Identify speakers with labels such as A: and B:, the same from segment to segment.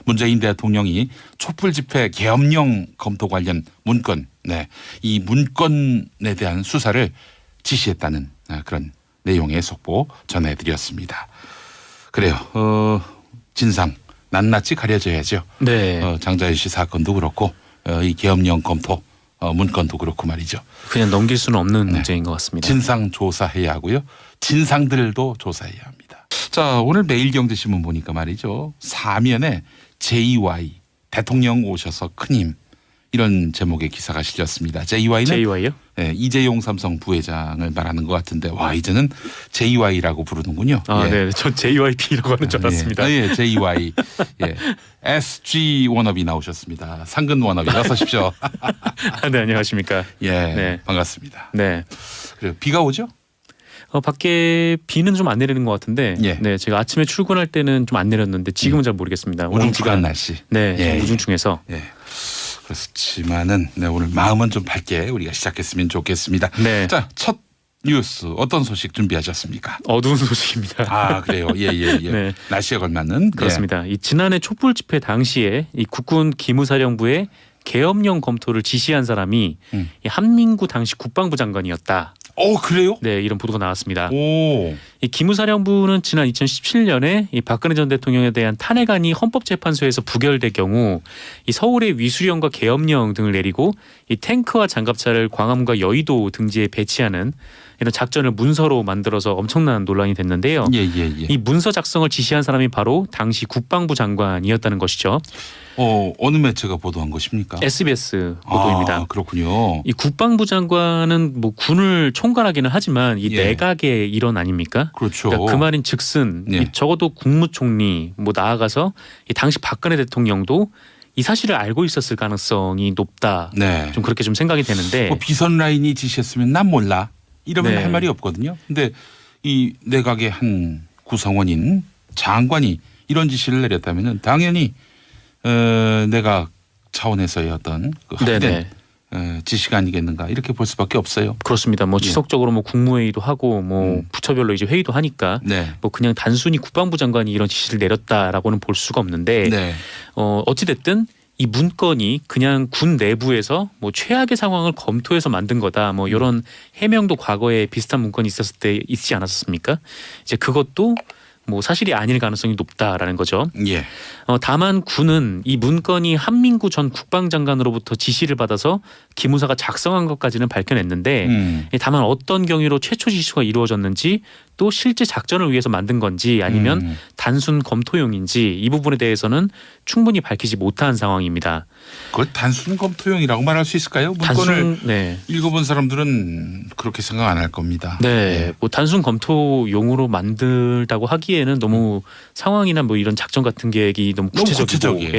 A: 문재인 대통령이 촛불 집회 계엄령 검토 관련 문건, 이 문건에 대한 수사를 지시했다는 그런 내용의 속보 전해드렸습니다. 그래요. 진상 낱낱이 가려져야죠.
B: 네.
A: 장자연 씨 사건도 그렇고 이 계엄령 검토 문건도 그렇고 말이죠.
B: 그냥 넘길 수는 없는 문제인 것 같습니다.
A: 진상 조사해야 하고요. 진상들도 조사해야 합니다. 자, 오늘 매일경제신문 보니까 말이죠. 사면에 JY 대통령 오셔서 큰 힘 이런 제목의 기사가 실렸습니다. JY는
B: JY요?
A: 네, 이재용 삼성 부회장을 말하는 것 같은데 와 이제는 JY라고 부르는군요.
B: 네, 전 JYP라고 하는 줄 알았습니다.
A: 예, JY. 예. SG 워너비 나오셨습니다. 상근 워너비 어서 오십시오.
B: 네, 안녕하십니까.
A: 예,
B: 네.
A: 반갑습니다.
B: 네.
A: 그래요. 비가 오죠?
B: 밖에 비는 좀 안 내리는 것 같은데,
A: 예.
B: 네, 제가 아침에 출근할 때는 좀 안 내렸는데 지금은 잘 모르겠습니다.
A: 우중충한 날씨.
B: 네,
A: 예.
B: 우중충해서.
A: 예. 그렇지만은 오늘 마음은 좀 밝게 우리가 시작했으면 좋겠습니다.
B: 네.
A: 자, 첫 뉴스 어떤 소식 준비하셨습니까?
B: 어두운 소식입니다.
A: 아, 그래요. 예.
B: 네.
A: 날씨에 걸맞는.
B: 그렇습니다. 이 지난해 촛불 집회 당시에 이 국군 기무사령부의 계엄령 검토를 지시한 사람이 이 한민구 당시 국방부 장관이었다.
A: 그래요?
B: 네, 이런 보도가 나왔습니다.
A: 오.
B: 이 기무사령부는 지난 2017년에 이 박근혜 전 대통령에 대한 탄핵안이 헌법재판소에서 부결될 경우 이 서울의 위수령과 계엄령 등을 내리고 이 탱크와 장갑차를 광화문과 여의도 등지에 배치하는 이런 작전을 문서로 만들어서 엄청난 논란이 됐는데요.
A: 예.
B: 이 문서 작성을 지시한 사람이 바로 당시 국방부 장관이었다는 것이죠.
A: 어느 매체가 보도한 것입니까?
B: SBS 보도입니다.
A: 아, 그렇군요.
B: 이 국방부 장관은 뭐 군을 총괄하기는 하지만 이 내각의 일원 아닙니까?
A: 그렇죠.
B: 그러니까 그 말인 즉슨 이 적어도 국무총리 뭐 나아가서 이 당시 박근혜 대통령도 이 사실을 알고 있었을 가능성이 높다.
A: 네.
B: 좀 그렇게 좀 생각이 되는데.
A: 비선 라인이 지시했으면 난 몰라. 이러면
B: 네.
A: 할 말이 없거든요. 근데 이 내각의 한 구성원인 장관이 이런 지시를 내렸다면은 당연히 내각 차원에서의 어떤 그 합의된 지시가 아니겠는가 이렇게 볼 수밖에 없어요.
B: 그렇습니다. 뭐 지속적으로 뭐 국무회의도 하고 뭐 부처별로 이제 회의도 하니까 뭐 그냥 단순히 국방부 장관이 이런 지시를 내렸다라고는 볼 수가 없는데 어찌 됐든 이 문건이 그냥 군 내부에서 뭐 최악의 상황을 검토해서 만든 거다. 뭐 이런 해명도 과거에 비슷한 문건이 있었을 때 있지 않았습니까? 이제 그것도 뭐 사실이 아닐 가능성이 높다라는 거죠.
A: 예.
B: 다만 군은 이 문건이 한민구 전 국방장관으로부터 지시를 받아서 기무사가 작성한 것까지는 밝혀냈는데 다만 어떤 경위로 최초 지시가 이루어졌는지 또 실제 작전을 위해서 만든 건지 아니면 단순 검토용인지 이 부분에 대해서는 충분히 밝히지 못한 상황입니다.
A: 그걸 단순 검토용이라고 말할 수 있을까요? 문건을 읽어본 사람들은 그렇게 생각 안 할 겁니다.
B: 네, 뭐 단순 검토용으로 만들다고 하기에는 너무 상황이나 뭐 이런 작전 같은 계획이 너무 구체적이고,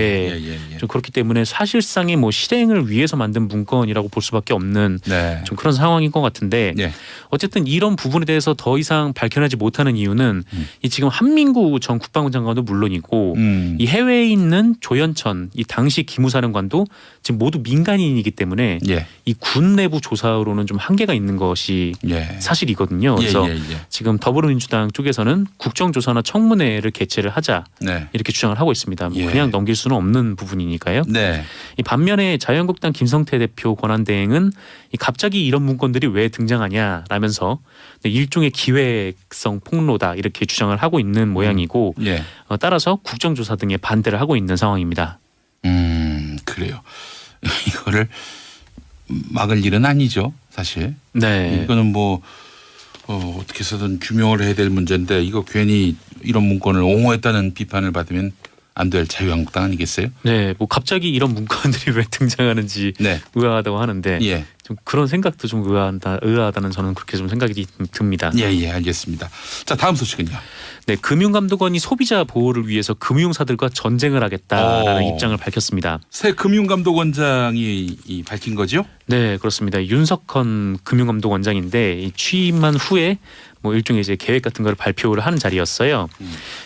B: 좀 그렇기 때문에 사실상의 뭐 실행을 위해서 만든 문건이라고 볼 수밖에 없는 좀 그런 상황인 것 같은데 어쨌든 이런 부분에 대해서 더 이상 밝혀내지 못하는 이유는 이 지금 한민구 전 국방부 장관도 물론이고 이 해외에 있는 조현천 이 당시 기무사령관도 지금 모두 민간인이기 때문에 이 군 내부 조사로는 좀 한계가 있는 것이 사실이거든요. 그래서 지금 더불어민주당 쪽에서는 국정조사나 청문회를 개최를 하자 이렇게 주장을 하고 있습니다. 뭐 그냥 넘길 수는 없는 부분이니까요. 이 반면에 자유한국당 김성태 대표 권한대행은 이 갑자기 이런 문건들이 왜 등장하냐라면서 일종의 기획성 폭로다 이렇게 주장을 하고 있는 모양이고 따라서 국정조사 등에 반대를 하고 있는 상황입니다.
A: 그래요. 이거를 막을 일은 아니죠, 사실. 이거는 뭐 어떻게 해서든 규명을 해야 될 문제인데 이거 괜히 이런 문건을 옹호했다는 비판을 받으면 안 될 자유한국당 아니겠어요?
B: 네, 뭐 갑자기 이런 문건들이 왜 등장하는지 의아하다고 하는데 좀 그런 생각도 좀 의아하다는 저는 그렇게 좀 생각이 듭니다.
A: 예, 알겠습니다. 자, 다음 소식은요.
B: 네, 금융감독원이 소비자 보호를 위해서 금융사들과 전쟁을 하겠다라는 입장을 밝혔습니다.
A: 새 금융감독원장이 밝힌 거죠?
B: 네, 그렇습니다. 윤석헌 금융감독원장인데 이 취임한 후에 뭐 일종의 이제 계획 같은 걸 발표를 하는 자리였어요.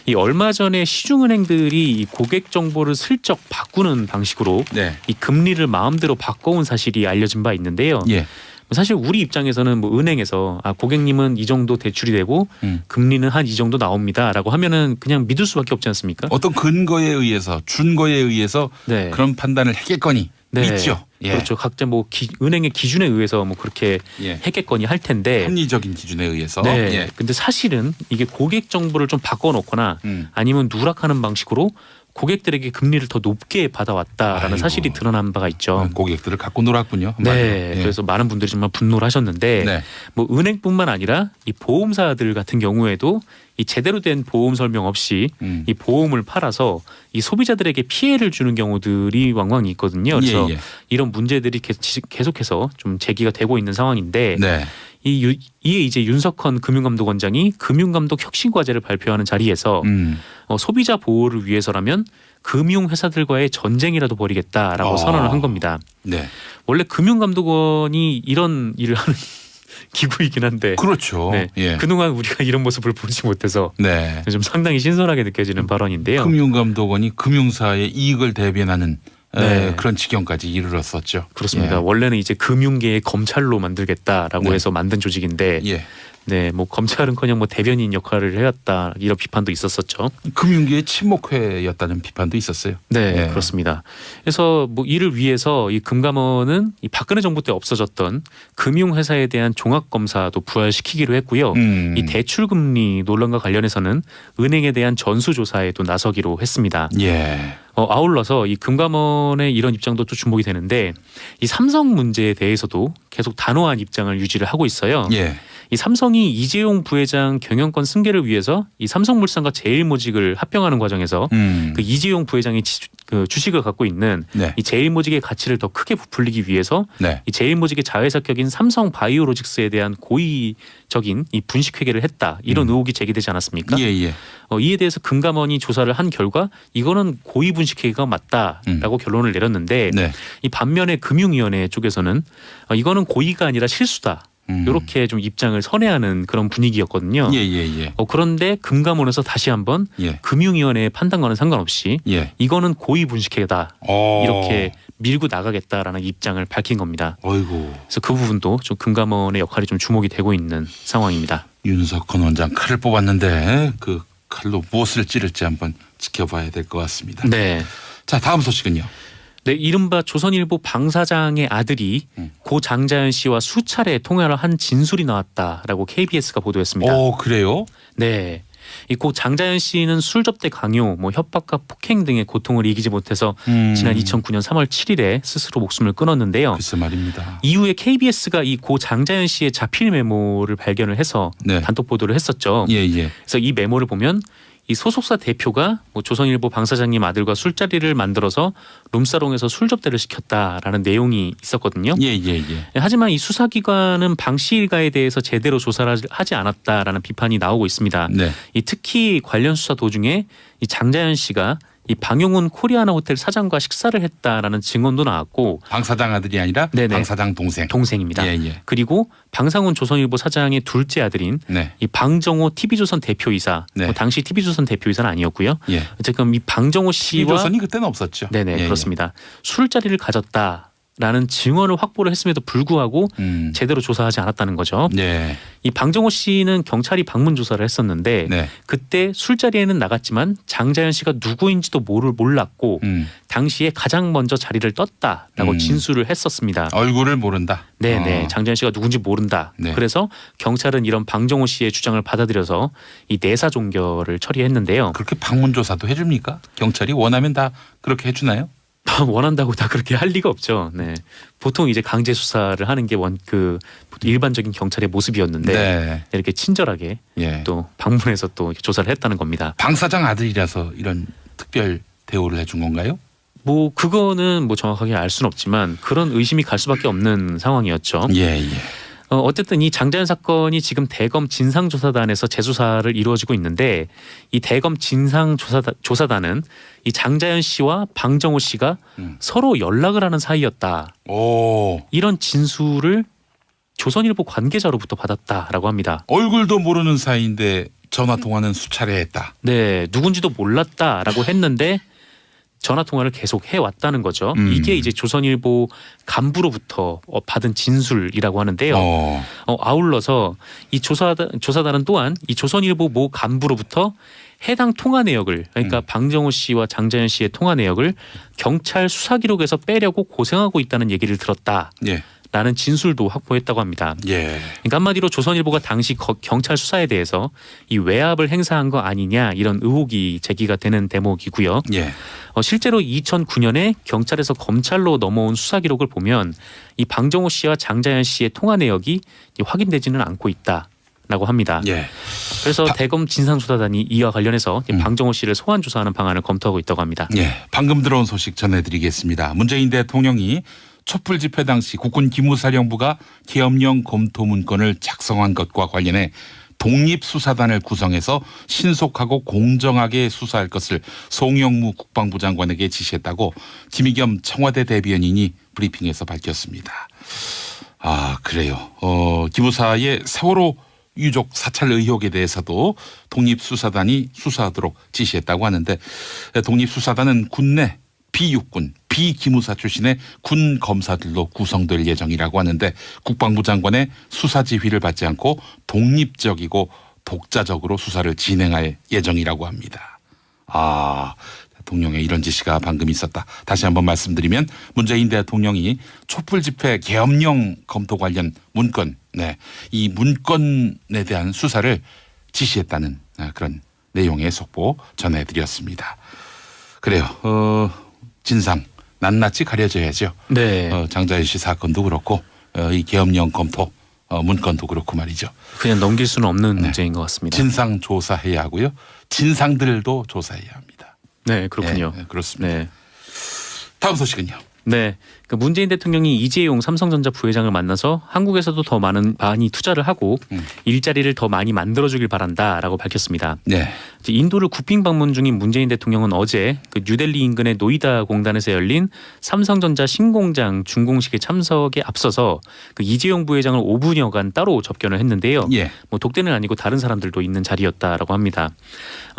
B: 이 얼마 전에 시중은행들이 이 고객 정보를 슬쩍 바꾸는 방식으로 이 금리를 마음대로 바꿔온 사실이 알려진 바 있는데요. 사실 우리 입장에서는 뭐 은행에서 고객님은 이 정도 대출이 되고 금리는 한 이 정도 나옵니다라고 하면은 그냥 믿을 수밖에 없지 않습니까?
A: 어떤 근거에 의해서 준거에 의해서 네. 그런 판단을 했겠거니
B: 네.
A: 믿죠. 예.
B: 그렇죠. 각자 뭐 은행의 기준에 의해서 뭐 그렇게
A: 예.
B: 했겠거니 할 텐데
A: 합리적인 기준에 의해서.
B: 네.
A: 예.
B: 근데 사실은 이게 고객 정보를 좀 바꿔놓거나 아니면 누락하는 방식으로 고객들에게 금리를 더 높게 받아왔다라는
A: 아이고.
B: 사실이 드러난 바가 있죠.
A: 고객들을 갖고 놀았군요.
B: 네, 예. 그래서 많은 분들이 정말 분노를 하셨는데
A: 네.
B: 뭐 은행뿐만 아니라 이 보험사들 같은 경우에도 이 제대로 된 보험 설명 없이 이 보험을 팔아서 이 소비자들에게 피해를 주는 경우들이 왕왕 있거든요. 그래서
A: 예, 예.
B: 이런 문제들이 계속해서 좀 제기가 되고 있는 상황인데
A: 네.
B: 이에 이제 윤석헌 금융감독원장이 금융감독 혁신과제를 발표하는 자리에서 소비자 보호를 위해서라면 금융회사들과의 전쟁이라도 벌이겠다라고 선언을 한 겁니다.
A: 네.
B: 원래 금융감독원이 이런 일을 하는 기구이긴 한데
A: 그렇죠.
B: 네.
A: 예.
B: 그동안 우리가 이런 모습을 보지 못해서
A: 네.
B: 좀 상당히 신선하게 느껴지는 발언인데요.
A: 금융감독원이 금융사의 이익을 대변하는
B: 네.
A: 그런 지경까지 이르렀었죠.
B: 그렇습니다.
A: 예.
B: 원래는 이제 금융계의 검찰로 만들겠다라고
A: 네.
B: 해서 만든 조직인데
A: 예.
B: 네, 뭐 검찰은커녕 뭐 대변인 역할을 해왔다 이런 비판도 있었었죠.
A: 금융계의 친목회였다는 비판도 있었어요.
B: 네,
A: 예.
B: 그렇습니다. 그래서 뭐 이를 위해서 이 금감원은 이 박근혜 정부 때 없어졌던 금융회사에 대한 종합검사도 부활시키기로 했고요. 이 대출금리 논란과 관련해서는 은행에 대한 전수조사에도 나서기로 했습니다.
A: 예.
B: 아울러서 이 금감원의 이런 입장도 또 주목이 되는데 이 삼성 문제에 대해서도 계속 단호한 입장을 유지를 하고 있어요.
A: 예.
B: 이 삼성이 이재용 부회장 경영권 승계를 위해서 이 삼성물산과 제일모직을 합병하는 과정에서 그 이재용 부회장이 그 주식을 갖고 있는
A: 네.
B: 이 제일모직의 가치를 더 크게 부풀리기 위해서
A: 네.
B: 이 제일모직의 자회사격인 삼성바이오로직스에 대한 고의적인 이 분식회계를 했다 이런 의혹이 제기되지 않았습니까?
A: 예.
B: 이에 대해서 금감원이 조사를 한 결과 이거는 고의 분식회계가 맞다라고 결론을 내렸는데
A: 네.
B: 이 반면에 금융위원회 쪽에서는 이거는 고의가 아니라 실수다. 이렇게 좀 입장을 선회하는 그런 분위기였거든요.
A: 예.
B: 그런데 금감원에서 다시 한번
A: 예.
B: 금융위원회의 판단과는 상관없이
A: 예.
B: 이거는 고의 분식회계다. 이렇게 밀고 나가겠다라는 입장을 밝힌 겁니다.
A: 어이고.
B: 그래서 그 부분도 좀 금감원의 역할이 좀 주목이 되고 있는 상황입니다.
A: 윤석헌 원장 칼을 뽑았는데 그 칼로 무엇을 찌를지 한번 지켜봐야 될 것 같습니다.
B: 네.
A: 자, 다음 소식은요.
B: 네, 이른바 조선일보 방 사장의 아들이 고 장자연 씨와 수차례 통화를 한 진술이 나왔다라고 KBS가 보도했습니다.
A: 그래요?
B: 네. 이 고 장자연 씨는 술 접대 강요, 뭐 협박과 폭행 등의 고통을 이기지 못해서 지난 2009년 3월 7일에 스스로 목숨을 끊었는데요.
A: 글쎄 말입니다.
B: 이후에 KBS가 이 고 장자연 씨의 자필 메모를 발견을 해서
A: 네.
B: 단독 보도를 했었죠.
A: 예.
B: 그래서 이 메모를 보면 이 소속사 대표가 뭐 조선일보 방 사장님 아들과 술자리를 만들어서 룸사롱에서 술 접대를 시켰다라는 내용이 있었거든요.
A: 예.
B: 하지만 이 수사기관은 방 씨 일가에 대해서 제대로 조사를 하지 않았다라는 비판이 나오고 있습니다.
A: 네.
B: 이 특히 관련 수사 도중에 이 장자연 씨가 이 방용훈 코리아나 호텔 사장과 식사를 했다라는 증언도 나왔고
A: 방 사장 아들이 아니라
B: 네네.
A: 방 사장 동생.
B: 동생입니다.
A: 예.
B: 그리고 방상훈 조선일보 사장의 둘째 아들인
A: 네.
B: 이 방정호 TV조선 대표이사,
A: 네.
B: 뭐 당시 TV조선 대표이사는 아니었고요.
A: 예.
B: 어쨌든 이 방정호 씨와
A: TV조선이 그때는 없었죠.
B: 네네
A: 예.
B: 그렇습니다. 술자리를 가졌다라는 증언을 확보를 했음에도 불구하고 제대로 조사하지 않았다는 거죠.
A: 네.
B: 이 방정호 씨는 경찰이 방문 조사를 했었는데
A: 네.
B: 그때 술자리에는 나갔지만 장자연 씨가 누구인지도 몰랐고 당시에 가장 먼저 자리를 떴다라고 진술을 했었습니다.
A: 얼굴을 모른다.
B: 네네. 장자연 씨가 누군지 모른다.
A: 네.
B: 그래서 경찰은 이런 방정호 씨의 주장을 받아들여서 이 내사 종결을 처리했는데요.
A: 그렇게 방문 조사도 해줍니까? 경찰이 원하면 다 그렇게 해주나요?
B: 원한다고 다 그렇게 할 리가 없죠. 네. 보통 이제 강제 수사를 하는 게 일반적인 경찰의 모습이었는데
A: 네.
B: 이렇게 친절하게
A: 예.
B: 또 방문해서 또 조사를 했다는 겁니다.
A: 방 사장 아들이라서 이런 특별 대우를 해준 건가요?
B: 뭐 그거는 뭐 정확하게 알 수는 없지만 그런 의심이 갈 수밖에 없는 상황이었죠.
A: 예.
B: 어쨌든 이 장자연 사건이 지금 대검 진상조사단에서 재수사를 이루어지고 있는데 이 대검 진상조사단은 이 장자연 씨와 방정호 씨가 서로 연락을 하는 사이였다. 이런 진술을 조선일보 관계자로부터 받았다라고 합니다.
A: 얼굴도 모르는 사이인데 전화 통화는 수차례 했다.
B: 네, 누군지도 몰랐다라고 했는데 전화 통화를 계속 해왔다는 거죠. 이게 이제 조선일보 간부로부터 받은 진술이라고 하는데요. 아울러서 이 조사단은 또한 이 조선일보 모 간부로부터 해당 통화 내역을 그러니까 방정호 씨와 장자연 씨의 통화 내역을 경찰 수사 기록에서 빼려고 고생하고 있다는 얘기를 들었다.
A: 예.
B: 라는 진술도 확보했다고 합니다.
A: 예.
B: 그러니까 한마디로 조선일보가 당시 경찰 수사에 대해서 이 외압을 행사한 거 아니냐 이런 의혹이 제기가 되는 대목이고요.
A: 예.
B: 실제로 2009년에 경찰에서 검찰로 넘어온 수사 기록을 보면 이 방정호 씨와 장자연 씨의 통화 내역이 확인되지는 않고 있다라고 합니다.
A: 예.
B: 그래서 대검 진상조사단이 이와 관련해서 방정호 씨를 소환 조사하는 방안을 검토하고 있다고 합니다.
A: 예. 방금 들어온 소식 전해드리겠습니다. 문재인 대통령이 촛불 집회 당시 국군 기무사령부가 계엄령 검토 문건을 작성한 것과 관련해 독립수사단을 구성해서 신속하고 공정하게 수사할 것을 송영무 국방부 장관에게 지시했다고 김의겸 청와대 대변인이 브리핑에서 밝혔습니다. 아, 그래요. 기무사의 세월호 유족 사찰 의혹에 대해서도 독립수사단이 수사하도록 지시했다고 하는데 독립수사단은 군내 비육군, 비기무사 출신의 군 검사들로 구성될 예정이라고 하는데 국방부 장관의 수사 지휘를 받지 않고 독립적이고 독자적으로 수사를 진행할 예정이라고 합니다. 아, 대통령의 이런 지시가 방금 있었다. 다시 한번 말씀드리면 문재인 대통령이 촛불 집회 계엄령 검토 관련 문건, 이 문건에 대한 수사를 지시했다는 그런 내용의 속보 전해드렸습니다. 그래요. 진상 낱낱이 가려져야죠.
B: 네.
A: 장자연 씨 사건도 그렇고 이 계엄령 검토 문건도 그렇고 말이죠.
B: 그냥 넘길 수는 없는 문제인 것 같습니다.
A: 진상 조사해야 하고요. 진상들도 조사해야 합니다.
B: 네, 그렇군요.
A: 네, 그렇습니다.
B: 네.
A: 다음 소식은요.
B: 네, 그 문재인 대통령이 이재용 삼성전자 부회장을 만나서 한국에서도 더 많이 투자를 하고 일자리를 더 많이 만들어주길 바란다라고 밝혔습니다.
A: 네.
B: 인도를 국빈 방문 중인 문재인 대통령은 어제 그 뉴델리 인근의 노이다 공단에서 열린 삼성전자 신공장 준공식에 참석에 앞서서 그 이재용 부회장을 5분여간 따로 접견을 했는데요.
A: 예.
B: 뭐 독대는 아니고 다른 사람들도 있는 자리였다라고 합니다.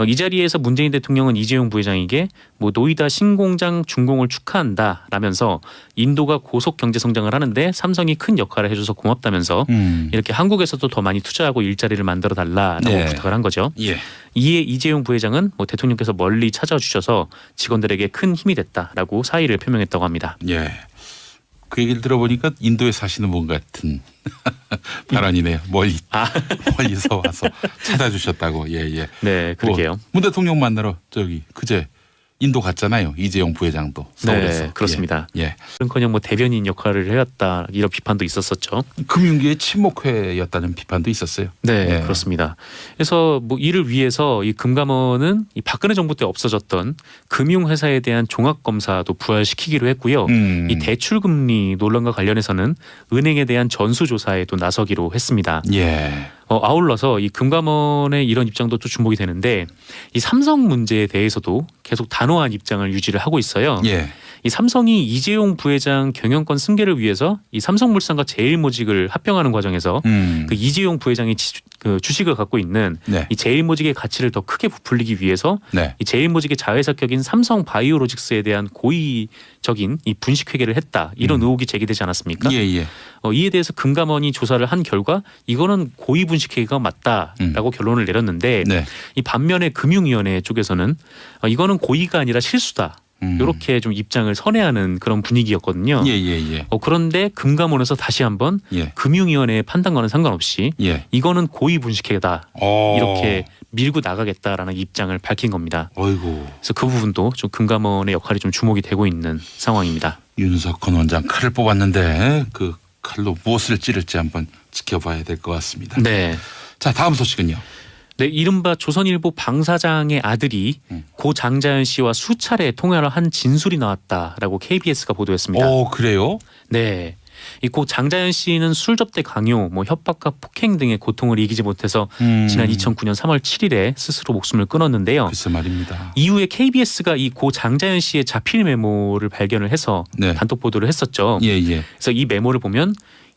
B: 이 자리에서 문재인 대통령은 이재용 부회장에게 뭐 노이다 신공장 준공을 축하한다라면서 인도가 고속 경제 성장을 하는데 삼성이 큰 역할을 해줘서 고맙다면서 이렇게 한국에서도 더 많이 투자하고 일자리를 만들어 달라라고 부탁을 한 거죠.
A: 예.
B: 이에 이재용 부회장은 뭐 대통령께서 멀리 찾아주셔서 직원들에게 큰 힘이 됐다라고 사의를 표명했다고 합니다.
A: 예. 그 얘기를 들어보니까 인도에 사시는 분 같은 발언이네요. 멀리서 와서 찾아주셨다고. 예.
B: 네, 그러게요.
A: 문 대통령 만나러 그제 인도 갔잖아요. 이재용 부회장도 서울에서.
B: 네, 그렇습니다.
A: 예.
B: 그런커녕 뭐 대변인 역할을 해왔다 이런 비판도 있었었죠.
A: 금융계의 친목회였다는 비판도 있었어요.
B: 네,
A: 예.
B: 그렇습니다. 그래서 뭐 이를 위해서 이 금감원은 이 박근혜 정부 때 없어졌던 금융회사에 대한 종합검사도 부활시키기로 했고요. 이 대출금리 논란과 관련해서는 은행에 대한 전수조사에도 나서기로 했습니다.
A: 예.
B: 아울러서 이 금감원의 이런 입장도 또 주목이 되는데 이 삼성 문제에 대해서도 계속 단호한 입장을 유지를 하고 있어요.
A: 예.
B: 이 삼성이 이재용 부회장 경영권 승계를 위해서 이 삼성물산과 제일모직을 합병하는 과정에서 그 이재용 부회장이 그 주식을 갖고 있는 이 제일모직의 가치를 더 크게 부풀리기 위해서 이 제일모직의 자회사격인 삼성바이오로직스에 대한 고의적인 이 분식회계를 했다 이런 의혹이 제기되지 않았습니까?
A: 예.
B: 이에 대해서 금감원이 조사를 한 결과 이거는 고의 분식회계가 맞다라고 결론을 내렸는데 이 반면에 금융위원회 쪽에서는 이거는 고의가 아니라 실수다. 이렇게 좀 입장을 선회하는 그런 분위기였거든요.
A: 예.
B: 그런데 금감원에서 다시 한번 금융위원회의 판단과는 상관없이 이거는 고의 분식회계다 이렇게 밀고 나가겠다라는 입장을 밝힌 겁니다.
A: 어이고.
B: 그래서 그 부분도 좀 금감원의 역할이 좀 주목이 되고 있는 상황입니다.
A: 윤석헌 원장 칼을 뽑았는데 그 칼로 무엇을 찌를지 한번 지켜봐야 될 것 같습니다.
B: 네.
A: 자, 다음 소식은요.
B: 네, 이른바 조선일보 방 사장의 아들이 고 장자연 씨와 수차례 통화를 한 진술이 나왔다라고 KBS가 보도했습니다.
A: 그래요?
B: 네. 이 고 장자연 씨는 술 접대 강요, 뭐 협박과 폭행 등의 고통을 이기지 못해서 지난 2009년 3월 7일에 스스로 목숨을 끊었는데요.
A: 글쎄 말입니다.
B: 이후에 KBS가 이 고 장자연 씨의 자필 메모를 발견을 해서 단독 보도를 했었죠.
A: 예.
B: 그래서 이 메모를 보면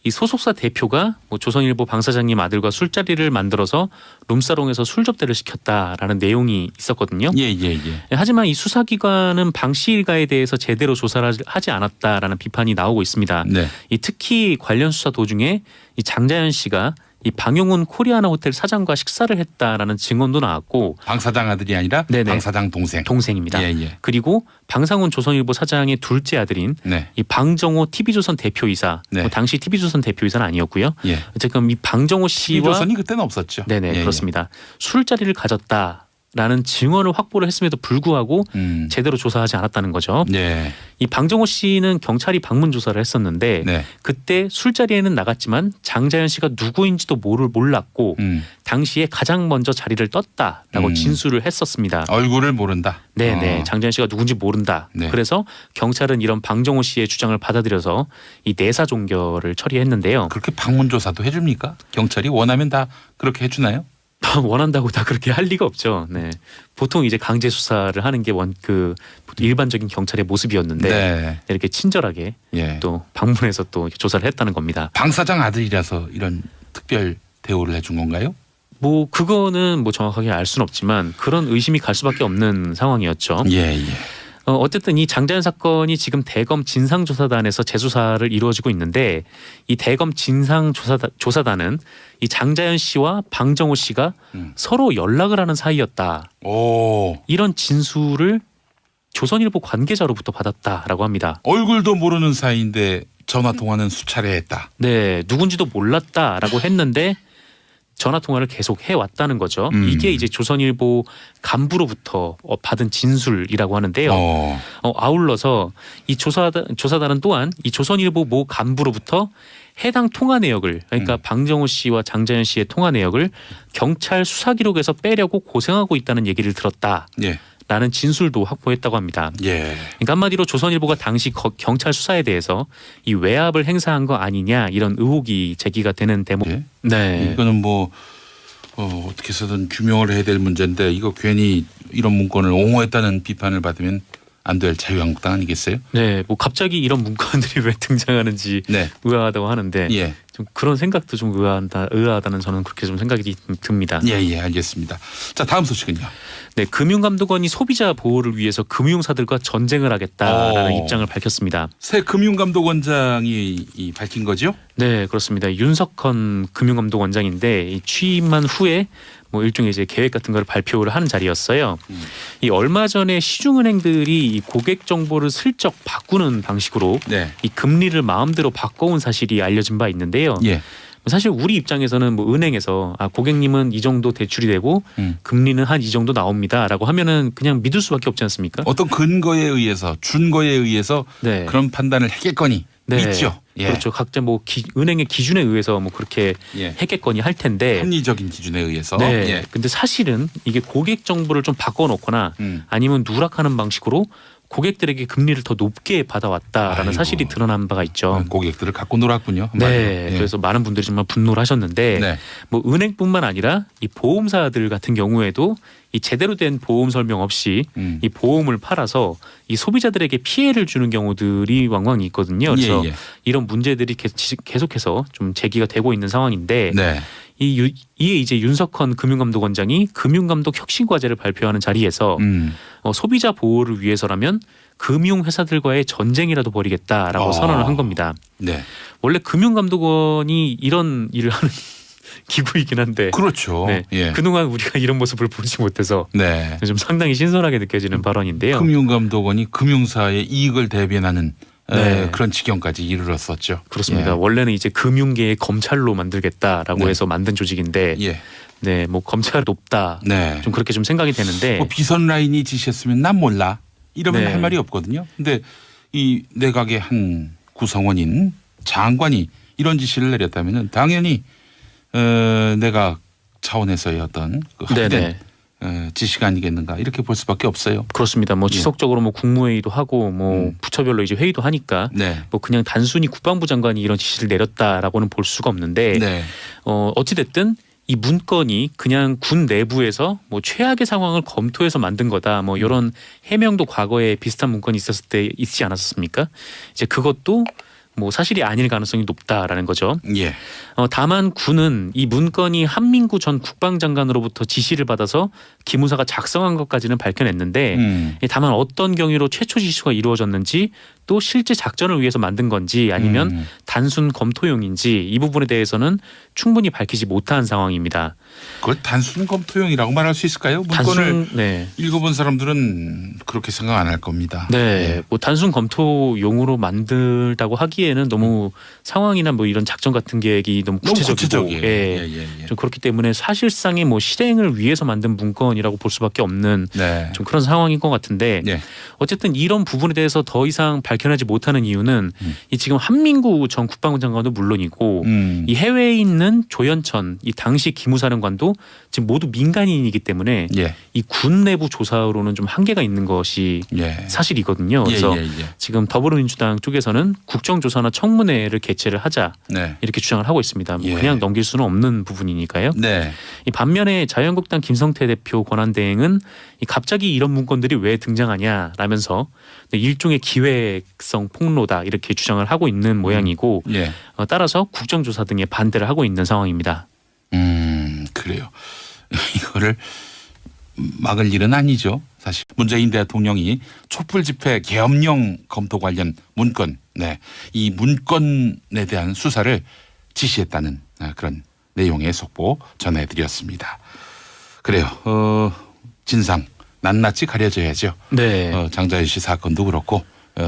B: 이 소속사 대표가 뭐 조선일보 방사장님 아들과 술자리를 만들어서 룸사롱에서 술 접대를 시켰다라는 내용이 있었거든요.
A: 예.
B: 하지만 이 수사기관은 방 씨 일가에 대해서 제대로 조사를 하지 않았다라는 비판이 나오고 있습니다.
A: 네.
B: 이 특히 관련 수사 도중에 이 장자연 씨가 이 방용훈 코리아나 호텔 사장과 식사를 했다라는 증언도 나왔고,
A: 방 사장 아들이 아니라
B: 네네.
A: 방 사장
B: 동생입니다.
A: 예.
B: 그리고 방상훈 조선일보 사장의 둘째 아들인
A: 네.
B: 이 방정호 TV조선 대표이사,
A: 네.
B: 뭐 당시 TV조선 대표이사는 아니었고요.
A: 예.
B: 어쨌든 이 방정호 씨와
A: TV조선이 그때는 없었죠.
B: 네네
A: 예.
B: 그렇습니다. 술자리를 가졌다라는 증언을 확보를 했음에도 불구하고 제대로 조사하지 않았다는 거죠.
A: 네.
B: 이 방정호 씨는 경찰이 방문 조사를 했었는데
A: 네.
B: 그때 술자리에는 나갔지만 장자연 씨가 누구인지도 몰랐고 당시에 가장 먼저 자리를 떴다라고 진술을 했었습니다.
A: 얼굴을 모른다.
B: 네네. 장자연 씨가 누군지 모른다.
A: 네.
B: 그래서 경찰은 이런 방정호 씨의 주장을 받아들여서 이 내사 종결을 처리했는데요.
A: 그렇게 방문 조사도 해줍니까? 경찰이 원하면 다 그렇게 해주나요?
B: 원한다고 다 그렇게 할 리가 없죠. 네. 보통 이제 강제 수사를 하는 게 일반적인 경찰의 모습이었는데
A: 네.
B: 이렇게 친절하게
A: 예.
B: 또 방문해서 또 조사를 했다는 겁니다.
A: 방 사장 아들이라서 이런 특별 대우를 해준 건가요?
B: 뭐 그거는 뭐 정확하게 알 수는 없지만 그런 의심이 갈 수밖에 없는 상황이었죠.
A: 예.
B: 어쨌든 이 장자연 사건이 지금 대검 진상조사단에서 재수사를 이루어지고 있는데 이 대검 진상조사단은 이 장자연 씨와 방정호 씨가 서로 연락을 하는 사이였다.
A: 오.
B: 이런 진술을 조선일보 관계자로부터 받았다라고 합니다.
A: 얼굴도 모르는 사이인데 전화 통화는 수차례 했다.
B: 네, 누군지도 몰랐다라고 했는데 전화 통화를 계속 해왔다는 거죠. 이게 이제 조선일보 간부로부터 받은 진술이라고 하는데요. 아울러서 이 조사단은 또한 이 조선일보 모 간부로부터 해당 통화 내역을, 그러니까 방정호 씨와 장자연 씨의 통화 내역을 경찰 수사 기록에서 빼려고 고생하고 있다는 얘기를 들었다.
A: 예.
B: 라는 진술도 확보했다고 합니다.
A: 예.
B: 그러니까 한마디로 조선일보가 당시 경찰 수사에 대해서 이 외압을 행사한 거 아니냐 이런 의혹이 제기가 되는 대목.
A: 예.
B: 네.
A: 이거는 뭐 어떻게 해서든 규명을 해야 될 문제인데 이거 괜히 이런 문건을 옹호했다는 비판을 받으면 안 될 자유한국당 아니겠어요?
B: 네, 뭐 갑자기 이런 문건들이 왜 등장하는지
A: 네.
B: 의아하다고 하는데
A: 예.
B: 좀 그런 생각도 좀 의아하다는 저는 그렇게 좀 생각이 듭니다.
A: 예, 알겠습니다. 자, 다음 소식은요.
B: 네, 금융감독원이 소비자 보호를 위해서 금융사들과 전쟁을 하겠다라는 입장을 밝혔습니다.
A: 새 금융감독원장이 밝힌 거죠?
B: 네, 그렇습니다. 윤석헌 금융감독원장인데 이 취임한 후에 뭐 일종의 이제 계획 같은 걸 발표를 하는 자리였어요. 이 얼마 전에 시중은행들이 이 고객 정보를 슬쩍 바꾸는 방식으로
A: 네.
B: 이 금리를 마음대로 바꿔온 사실이 알려진 바 있는데요.
A: 예.
B: 사실 우리 입장에서는 뭐 은행에서 고객님은 이 정도 대출이 되고 금리는 한 이 정도 나옵니다라고 하면은 그냥 믿을 수밖에 없지 않습니까?
A: 어떤 근거에 의해서 준거에 의해서
B: 네.
A: 그런 판단을 했겠거니
B: 네.
A: 있죠. 예.
B: 그렇죠. 각자 뭐 은행의 기준에 의해서 뭐 그렇게 했겠거니 할 텐데
A: 합리적인 기준에 의해서.
B: 네.
A: 예.
B: 근데 사실은 이게 고객 정보를 좀 바꿔놓거나 아니면 누락하는 방식으로 고객들에게 금리를 더 높게 받아왔다라는 사실이 드러난 바가 있죠.
A: 고객들을 갖고 놀았군요.
B: 네, 그래서 많은 분들이 정말 분노를 하셨는데
A: 네.
B: 뭐 은행뿐만 아니라 이 보험사들 같은 경우에도 이 제대로 된 보험 설명 없이 이 보험을 팔아서 이 소비자들에게 피해를 주는 경우들이 왕왕 있거든요. 그래서 이런 문제들이 계속해서 좀 제기가 되고 있는 상황인데
A: 네.
B: 이에 이제 윤석헌 금융감독원장이 금융감독 혁신과제를 발표하는 자리에서 소비자 보호를 위해서라면 금융회사들과의 전쟁이라도 벌이겠다라고 선언을 한 겁니다.
A: 네.
B: 원래 금융감독원이 이런 일을 하는 기구이긴 한데
A: 그렇죠.
B: 네.
A: 예.
B: 그동안 우리가 이런 모습을 보지 못해서
A: 네.
B: 좀 상당히 신선하게 느껴지는 발언인데요.
A: 금융감독원이 금융사의 이익을 대변하는
B: 네.
A: 그런 지경까지 이르렀었죠.
B: 그렇습니다.
A: 예.
B: 원래는 이제 금융계의 검찰로 만들겠다라고
A: 네.
B: 해서 만든 조직인데 네, 뭐 검찰 높다.
A: 네.
B: 좀 그렇게 좀 생각이 되는데
A: 뭐 비선 라인이 지시했으면 난 몰라. 이러면
B: 네.
A: 할 말이 없거든요. 근데 이 내각의 한 구성원인 장관이 이런 지시를 내렸다면은 당연히 내각 차원에서의 어떤 그 합의된 지시가 아니겠는가 이렇게 볼 수밖에 없어요.
B: 그렇습니다. 뭐 지속적으로 뭐 국무회의도 하고 뭐 부처별로 이제 회의도 하니까 뭐 그냥 단순히 국방부 장관이 이런 지시를 내렸다라고는 볼 수가 없는데 어찌 됐든 이 문건이 그냥 군 내부에서 뭐 최악의 상황을 검토해서 만든 거다. 뭐 이런 해명도 과거에 비슷한 문건이 있었을 때 있지 않았습니까? 이제 그것도 뭐 사실이 아닐 가능성이 높다라는 거죠.
A: 예.
B: 다만 군은 이 문건이 한민구 전 국방장관으로부터 지시를 받아서 기무사가 작성한 것까지는 밝혀냈는데 다만 어떤 경위로 최초 지시가 이루어졌는지 또 실제 작전을 위해서 만든 건지 아니면 단순 검토용인지 이 부분에 대해서는 충분히 밝히지 못한 상황입니다.
A: 그걸 단순 검토용이라고 말할 수 있을까요? 문건을 읽어본 사람들은 그렇게 생각 안 할 겁니다.
B: 네, 뭐 단순 검토용으로 만들다고 하기에는 너무 상황이나 뭐 이런 작전 같은 계획이 너무 구체적이고, 좀 그렇기 때문에 사실상의 뭐 실행을 위해서 만든 문건이라고 볼 수밖에 없는 좀 그런 상황인 것 같은데 어쨌든 이런 부분에 대해서 더 이상 밝혀내지 못하는 이유는 이 지금 한민구 전 국방부 장관도 물론이고 이 해외에 있는 조현천 이 당시 기무사령관도 지금 모두 민간인이기 때문에 이 군 내부 조사로는 좀 한계가 있는 것이 사실이거든요. 그래서 지금 더불어민주당 쪽에서는 국정조사나 청문회를 개최를 하자 이렇게 주장을 하고 있습니다. 뭐 그냥 넘길 수는 없는 부분이니까요. 이 반면에 자유한국당 김성태 대표 권한대행은 갑자기 이런 문건들이 왜 등장하냐라면서 일종의 기획성 폭로다 이렇게 주장을 하고 있는 모양이고 따라서 국정조사 등에 반대를 하고 있는 상황입니다.
A: 그래요. 이거를 막을 일은 아니죠. 사실 문재인 대통령이 촛불 집회 계엄령 검토 관련 문건, 이 문건에 대한 수사를 지시했다는 그런 내용의 속보 전해드렸습니다. 그래요. 진상 낱낱이 가려져야죠. 장자연 씨 사건도 그렇고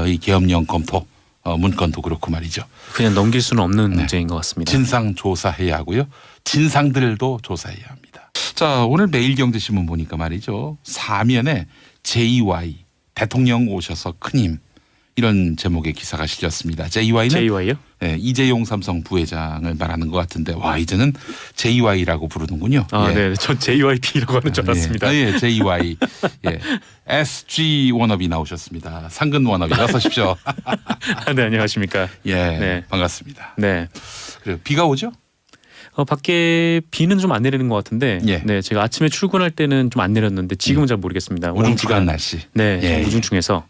A: 이 계엄령 검토 문건도 그렇고 말이죠.
B: 그냥 넘길 수는 없는 문제인 것 같습니다.
A: 진상 조사해야 하고요. 진상들도 조사해야 합니다. 자, 오늘 매일경제신문 보니까 말이죠. 사면에 JY 대통령 오셔서 큰 힘 이런 제목의 기사가 실렸습니다. JY요? 네, 이재용 삼성 부회장을 말하는 것 같은데 와 이제는 JY라고 부르는군요.
B: 네, 저 JYP라고 하는 줄 알았습니다.
A: JY. SG 워너비 나오셨습니다. 상근 워너비 어서 오십시오.
B: 네, 안녕하십니까.
A: 반갑습니다. 그래요. 비가 오죠?
B: 밖에 비는 좀 안 내리는 것 같은데 제가 아침에 출근할 때는 좀 안 내렸는데 지금은 잘 모르겠습니다.
A: 우중충한 날씨.
B: 우중충해서.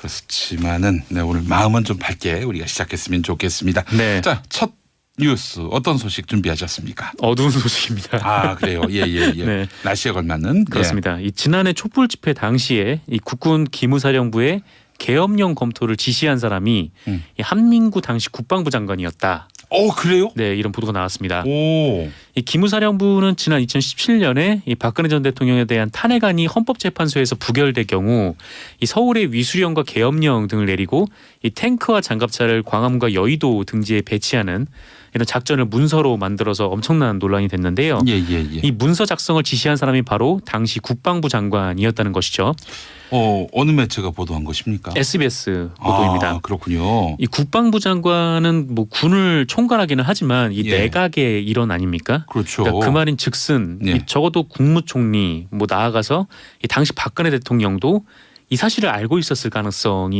A: 그렇지만은 오늘 마음은 좀 밝게 우리가 시작했으면 좋겠습니다. 자, 첫 뉴스 어떤 소식 준비하셨습니까?
B: 어두운 소식입니다.
A: 그래요. 날씨에 걸맞는.
B: 그렇습니다. 이 지난해 촛불 집회 당시에 이 국군 기무사령부의 계엄령 검토를 지시한 사람이 이 한민구 당시 국방부 장관이었다.
A: 그래요?
B: 네, 이런 보도가 나왔습니다. 이 기무사령부는 지난 2017년에 이 박근혜 전 대통령에 대한 탄핵안이 헌법재판소에서 부결될 경우 이 서울의 위수령과 계엄령 등을 내리고 이 탱크와 장갑차를 광화문과 여의도 등지에 배치하는 이런 작전을 문서로 만들어서 엄청난 논란이 됐는데요. 이 문서 작성을 지시한 사람이 바로 당시 국방부 장관이었다는 것이죠.
A: 어느 매체가 보도한 것입니까?
B: SBS 보도입니다.
A: 그렇군요.
B: 이 국방부 장관은 뭐 군을 총괄하기는 하지만 이 내각의 일원 아닙니까?
A: 그렇죠.
B: 그러니까 그 말인 즉슨 적어도 국무총리 뭐 나아가서 이 당시 박근혜 대통령도 이 사실을 알고 있었을 가능성이